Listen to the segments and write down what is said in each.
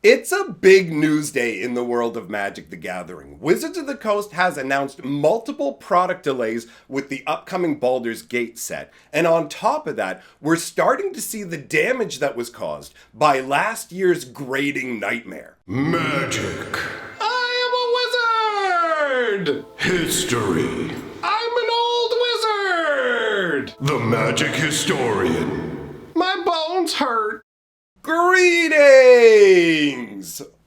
It's a big news day in the world of Magic the Gathering. Wizards of the Coast has announced multiple product delays with the upcoming Baldur's Gate set. And on top of that, we're starting to see the damage that was caused by last year's grading nightmare. Magic. I am a wizard! History. I'm an old wizard! The magic historian. My bones hurt. Greetings!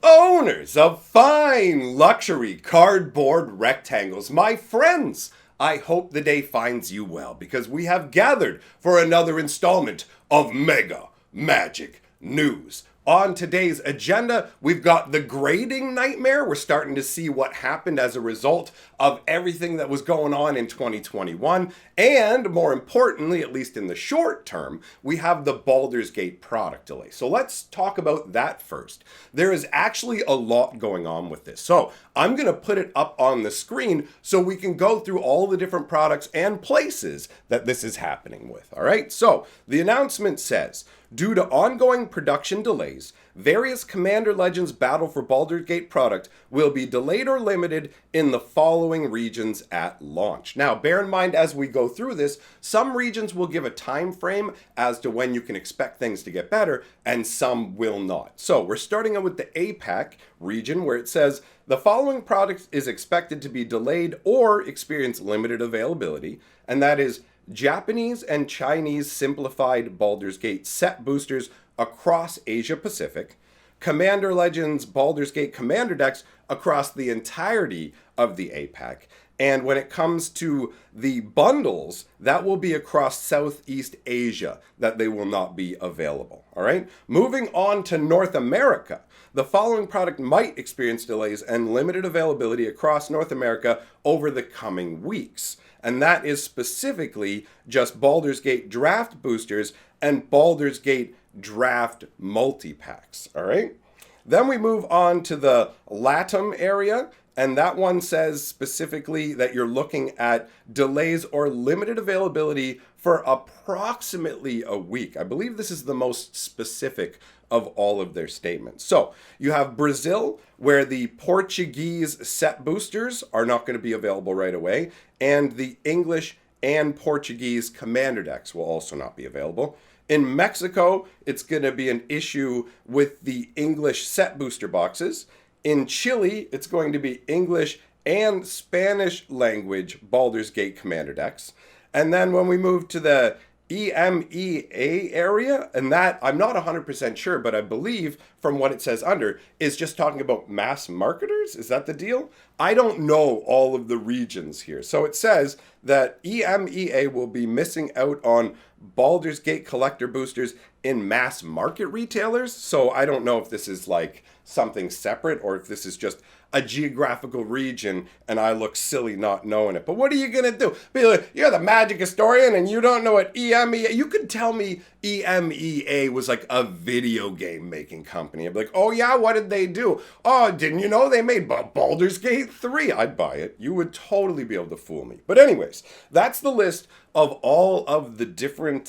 Owners of fine luxury cardboard rectangles, my friends! I hope the day finds you well because we have gathered for another installment of Mega Magic News. On today's agenda, we've got the grading nightmare. We're starting to see what happened as a result of everything that was going on in 2021. And more importantly, at least in the short term, we have the Baldur's Gate product delay. So let's talk about that first. There is actually a lot going on with this. So I'm going to put it up on the screen so we can go through all the different products and places that this is happening with. All right. So the announcement says, due to ongoing production delays, various Commander Legends Battle for Baldur's Gate product will be delayed or limited in the following regions at launch. Now, bear in mind as we go through this, some regions will give a time frame as to when you can expect things to get better, and some will not. So we're starting out with the APAC region where it says, the following product is expected to be delayed or experience limited availability, and that is Japanese and Chinese simplified Baldur's Gate set boosters across Asia Pacific, Commander Legends Baldur's Gate commander decks across the entirety of the APAC, and when it comes to the bundles, that will be across Southeast Asia that they will not be available. All right, moving on to North America. The following product might experience delays and limited availability across North America over the coming weeks. And that is specifically just Baldur's Gate draft boosters and Baldur's Gate draft multi-packs, all right? Then we move on to the LATAM area, and that one says specifically that you're looking at delays or limited availability for approximately a week. I believe this is the most specific of all of their statements. So you have Brazil, where the Portuguese set boosters are not going to be available right away, and the English and Portuguese commander decks will also not be available. In Mexico, it's going to be an issue with the English set booster boxes. In Chile, it's going to be English and Spanish language Baldur's Gate commander decks. And then when we move to the EMEA area, and that I'm not 100% sure, but I believe from what it says under is just talking about mass marketers. Is that the deal? I don't know all of the regions here. So it says that EMEA will be missing out on Baldur's Gate collector boosters in mass market retailers. So I don't know if this is like something separate or if this is just a geographical region and I look silly not knowing it. But what are you going to do? Be like, you're the magic historian and you don't know what EMEA... You could tell me EMEA was like a video game making company. I'd be like, oh yeah, what did they do? Oh, didn't you know they made Baldur's Gate 3? I'd buy it. You would totally be able to fool me. But anyways, that's the list of all of the different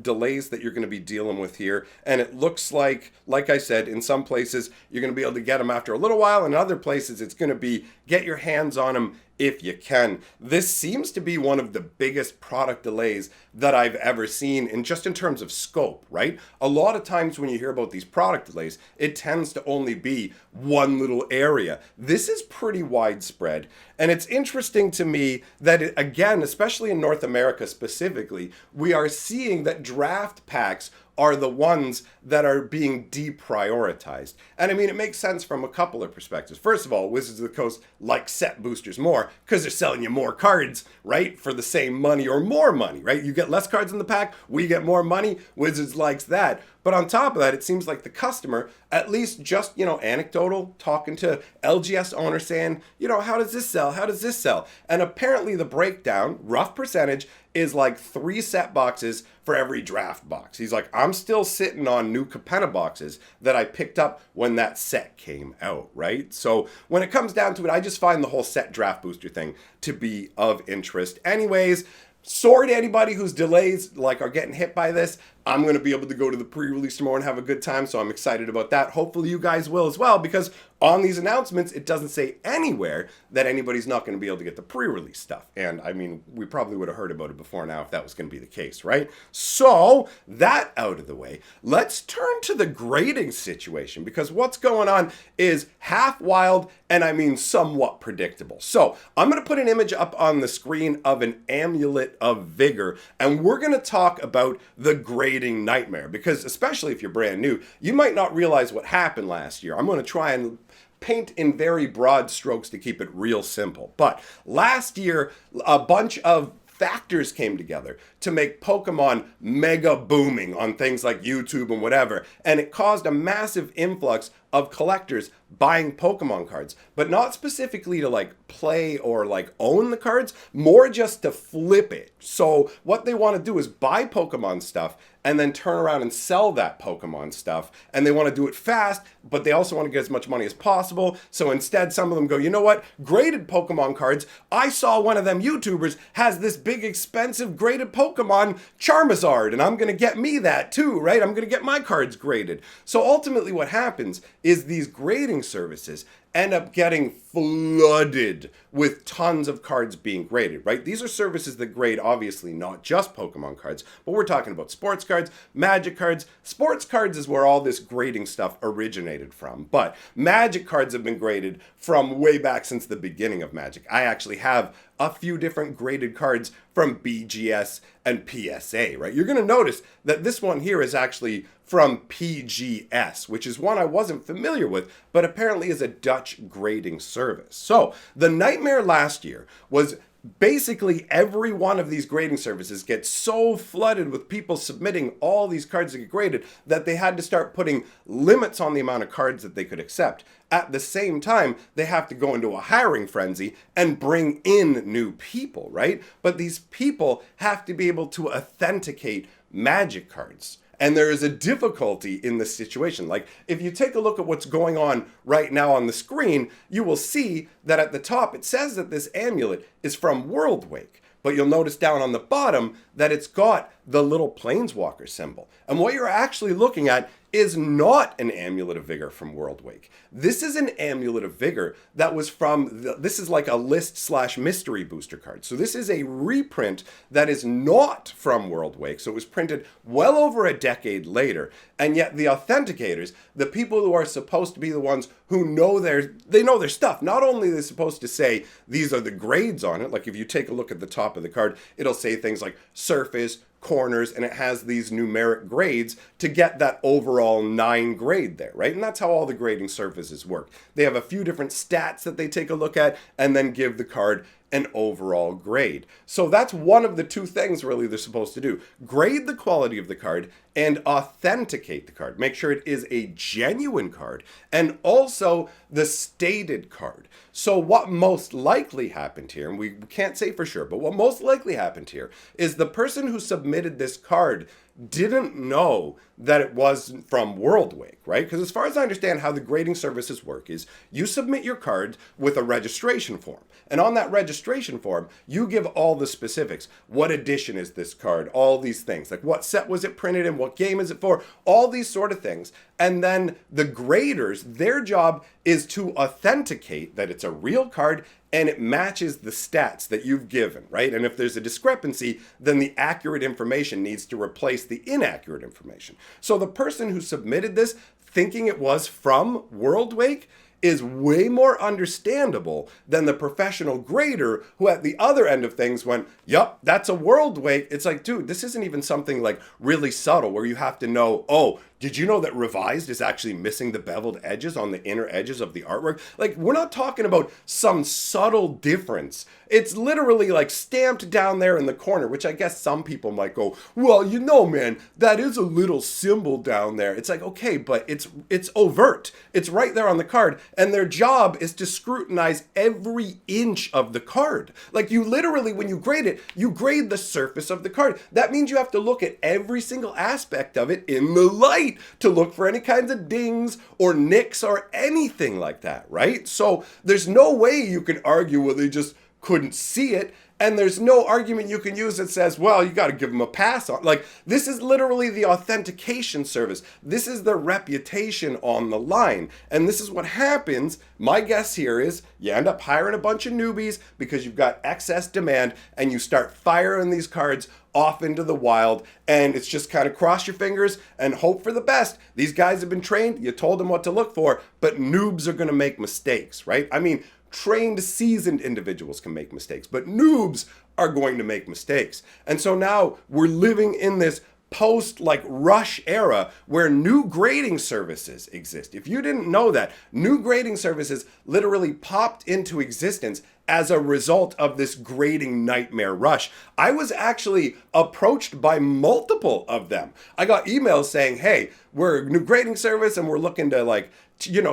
delays that you're going to be dealing with here. And it looks like I said, in some places, you're going to be able to get them after a little while. In other places, it's going to be get your hands on them if you can. This seems to be one of the biggest product delays that I've ever seen in terms of scope, right? A lot of times when you hear about these product delays, it tends to only be one little area. This is pretty widespread. And it's interesting to me that, again, especially in North America specifically, we are seeing that draft packs are the ones that are being deprioritized. And I mean, it makes sense from a couple of perspectives. First of all, Wizards of the Coast like set boosters more because they're selling you more cards, right? For the same money or more money, right? You get less cards in the pack, we get more money. Wizards likes that. But on top of that, it seems like the customer, at least just, anecdotal, talking to LGS owner saying, how does this sell? How does this sell? And apparently the breakdown, rough percentage, is like 3 set boxes for every draft box. He's like, I'm still sitting on new Capenna boxes that I picked up when that set came out, right? So when it comes down to it, I just find the whole set draft booster thing to be of interest. Anyways, sorry to anybody whose delays are getting hit by this. I'm going to be able to go to the pre-release tomorrow and have a good time, so I'm excited about that. Hopefully you guys will as well, because on these announcements, it doesn't say anywhere that anybody's not going to be able to get the pre-release stuff. And I mean, we probably would have heard about it before now if that was going to be the case, right? So, that out of the way, let's turn to the grading situation, because what's going on is half wild and I mean somewhat predictable. So, I'm going to put an image up on the screen of an amulet of vigor, and we're going to talk about the grading nightmare, because especially if you're brand new, you might not realize what happened last year. I'm going to try and paint in very broad strokes to keep it real simple. But last year, a bunch of factors came together to make Pokemon mega booming on things like YouTube and whatever, and it caused a massive influx of collectors buying Pokemon cards, but not specifically to like play or like own the cards, more just to flip it. So what they want to do is buy Pokemon stuff and then turn around and sell that Pokemon stuff, and they want to do it fast, but they also want to get as much money as possible. So instead, some of them go, you know what, graded Pokemon cards, I saw one of them YouTubers has this big expensive graded Pokemon Charizard, and I'm going to get me that too, right? I'm going to get my cards graded. So ultimately what happens is these grading services end up getting flooded with tons of cards being graded, right? These are services that grade, obviously, not just Pokemon cards, but we're talking about sports cards, Magic cards. Sports cards is where all this grading stuff originated from, but Magic cards have been graded from way back since the beginning of Magic. I actually have a few different graded cards from BGS and PSA, right? You're going to notice that this one here is actually from PGS, which is one I wasn't familiar with, but apparently is a Dutch grading service. So the nightmare last year was basically every one of these grading services gets so flooded with people submitting all these cards to get graded that they had to start putting limits on the amount of cards that they could accept. At the same time, they have to go into a hiring frenzy and bring in new people, right? But these people have to be able to authenticate Magic cards. And there is a difficulty in this situation. Like, if you take a look at what's going on right now on the screen, you will see that at the top it says that this amulet is from World Wake. But you'll notice down on the bottom that it's got the little Planeswalker symbol. And what you're actually looking at is not an Amulet of Vigor from World Wake. This is an Amulet of Vigor that was from, this is like a list/mystery booster card. So this is a reprint that is not from World Wake. So it was printed well over a decade later. And yet the authenticators, the people who are supposed to be the ones who know they know their stuff. Not only are they supposed to say these are the grades on it, like if you take a look at the top of the card, it'll say things like surface, corners, and it has these numeric grades to get that overall 9 grade there, right? And that's how all the grading services work. They have a few different stats that they take a look at and then give the card an overall grade. So that's one of the two things really they're supposed to do. Grade the quality of the card and authenticate the card. Make sure it is a genuine card and also the stated card. So what most likely happened here, and we can't say for sure, but what most likely happened here is the person who submitted this card didn't know that it was from World Wake, right? Because as far as I understand how the grading services work is you submit your card with a registration form. And on that registration form, you give all the specifics. What edition is this card? All these things. Like what set was it printed in? What game is it for? All these sort of things. And then the graders, their job is to authenticate that it's a real card and it matches the stats that you've given, right? And if there's a discrepancy, then the accurate information needs to replace the inaccurate information. So the person who submitted this thinking it was from World Wake is way more understandable than the professional grader who at the other end of things went, yup, that's a World Wake. It's like, dude, this isn't even something like really subtle where you have to know, oh, did you know that Revised is actually missing the beveled edges on the inner edges of the artwork? Like, we're not talking about some subtle difference. It's literally like stamped down there in the corner, which I guess some people might go, well, you know, man, that is a little symbol down there. It's like, okay, but it's overt. It's right there on the card. And their job is to scrutinize every inch of the card. Like, you literally, when you grade it, you grade the surface of the card. That means you have to look at every single aspect of it in the light to look for any kinds of dings or nicks or anything like that, right? So there's no way you can argue, well, they just couldn't see it. And there's no argument you can use that says, well, you got to give them a pass on. Like, this is literally the authentication service. This is their reputation on the line. And this is what happens. My guess here is you end up hiring a bunch of newbies because you've got excess demand, and you start firing these cards off into the wild, and it's just kind of cross your fingers and hope for the best. These guys have been trained. You told them what to look for, but noobs are going to make mistakes, right? I mean, trained, seasoned individuals can make mistakes, but noobs are going to make mistakes. And so now we're living in this post rush era where new grading services exist. If you didn't know that, new grading services literally popped into existence as a result of this grading nightmare rush. I was actually approached by multiple of them. I got emails saying, hey, we're a new grading service and we're looking to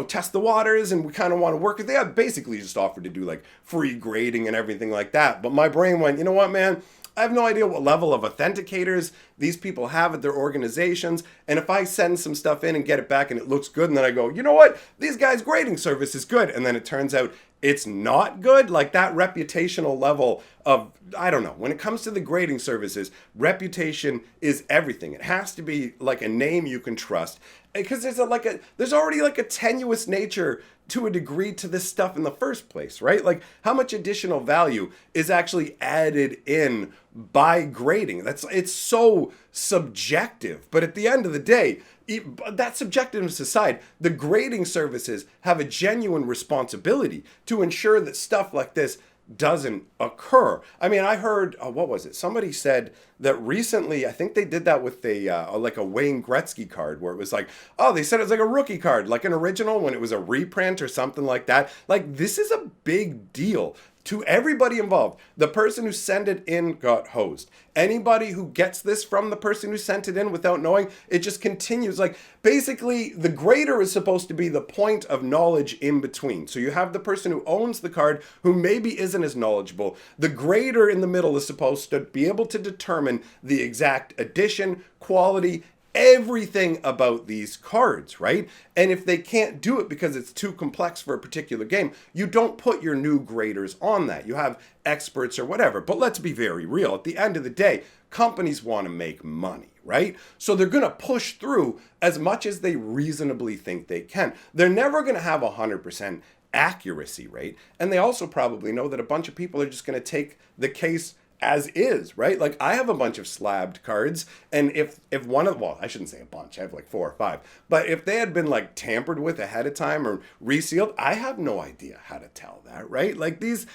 test the waters, and we kind of want to work with. They have basically just offered to do free grading and everything like that. But my brain went, you know what, man? I have no idea what level of authenticators these people have at their organizations. And if I send some stuff in and get it back and it looks good, and then I go, you know what? These guys' grading service is good. And then it turns out it's not good. Like, that reputational level of, I don't know, when it comes to the grading services, reputation is everything. It has to be like a name you can trust, because there's already a tenuous nature to a degree to this stuff in the first place, right? Like, how much additional value is actually added in by grading? It's so subjective. But at the end of the day, that subjectiveness aside, the grading services have a genuine responsibility to ensure that stuff like this doesn't occur. I mean, I heard, what was it? Somebody said that recently, I think they did that with a Wayne Gretzky card, where it was they said it was like a rookie card, like an original, when it was a reprint or something like that. Like, this is a big deal to everybody involved. The person who sent it in got hosed. Anybody who gets this from the person who sent it in without knowing, it just continues. Basically, the grader is supposed to be the point of knowledge in between. So you have the person who owns the card who maybe isn't as knowledgeable. The grader in the middle is supposed to be able to determine the exact addition, quality, everything about these cards, right? And if they can't do it because it's too complex for a particular game, you don't put your new graders on that. You have experts or whatever. But let's be very real. At the end of the day, companies want to make money, right? So they're going to push through as much as they reasonably think they can. They're never going to have 100% accuracy rate. And they also probably know that a bunch of people are just going to take the case as is, right? Like, I have a bunch of slabbed cards, and if one of, well, I shouldn't say a bunch, I have 4 or 5, but if they had been tampered with ahead of time or resealed, I have no idea how to tell that, right? Like, these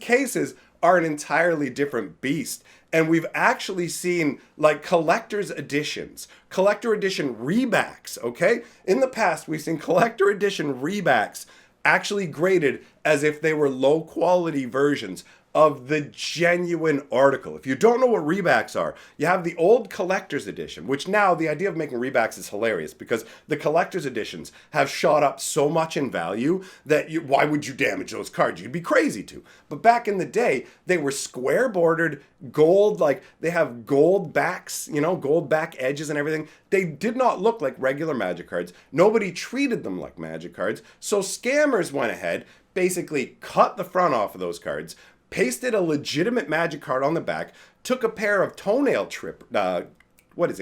cases are an entirely different beast. And we've actually seen collector's editions, collector edition rebacks, okay? In the past, we've seen collector edition rebacks actually graded as if they were low quality versions of the genuine article. If you don't know what rebacks are, you have the old collector's edition, which now the idea of making rebacks is hilarious because the collector's editions have shot up so much in value that why would you damage those cards? You'd be crazy to. But back in the day, they were square bordered, gold, they have gold backs, gold back edges and everything. They did not look like regular Magic cards. Nobody treated them like Magic cards. So scammers went ahead, basically cut the front off of those cards, pasted a legitimate Magic card on the back, took a pair of toenail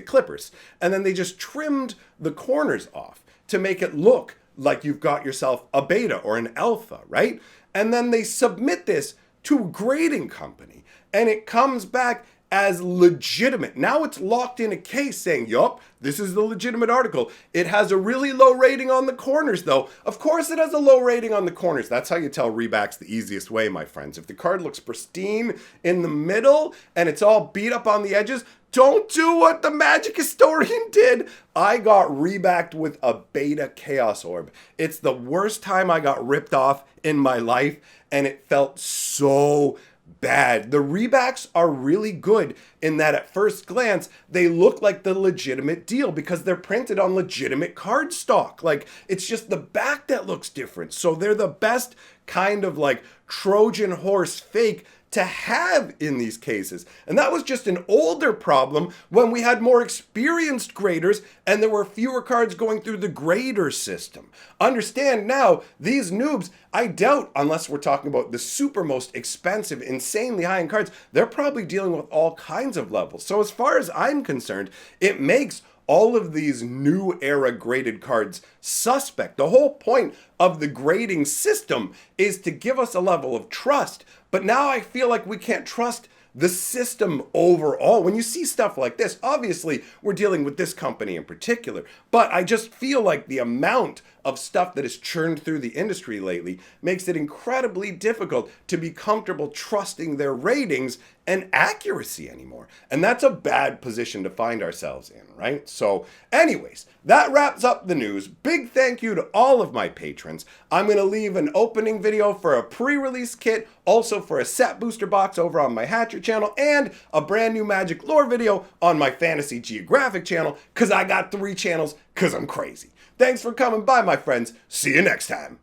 clippers, and then they just trimmed the corners off to make it look like you've got yourself a beta or an alpha, right? And then they submit this to a grading company, and it comes back as legitimate. Now it's locked in a case saying, yup, this is the legitimate article. It has a really low rating on the corners, though. Of course it has a low rating on the corners. That's how you tell rebacks the easiest way, my friends. If the card looks pristine in the middle and it's all beat up on the edges, don't do what the Magic Historian did. I got rebacked with a beta Chaos Orb. It's the worst time I got ripped off in my life, and it felt so bad. The rebacks are really good in that at first glance, they look like the legitimate deal because they're printed on legitimate card stock. It's just the back that looks different. So they're the best kind of Trojan horse fake to have in these cases. And that was just an older problem when we had more experienced graders and there were fewer cards going through the grader system. Understand now, these noobs, I doubt, unless we're talking about the super most expensive, insanely high-end cards, they're probably dealing with all kinds of levels. So as far as I'm concerned, it makes all of these new era graded cards suspect. The whole point of the grading system is to give us a level of trust. But now I feel like we can't trust the system overall. When you see stuff like this, obviously we're dealing with this company in particular, but I just feel like the amount of stuff that has churned through the industry lately makes it incredibly difficult to be comfortable trusting their ratings and accuracy anymore. And that's a bad position to find ourselves in, right? So anyways, that wraps up the news. Big thank you to all of my patrons. I'm going to leave an opening video for a pre-release kit, also for a set booster box over on my Hatcher channel, and a brand new Magic lore video on my Fantasy Geographic channel, because I got 3 channels, because I'm crazy. Thanks for coming by, my friends. See you next time.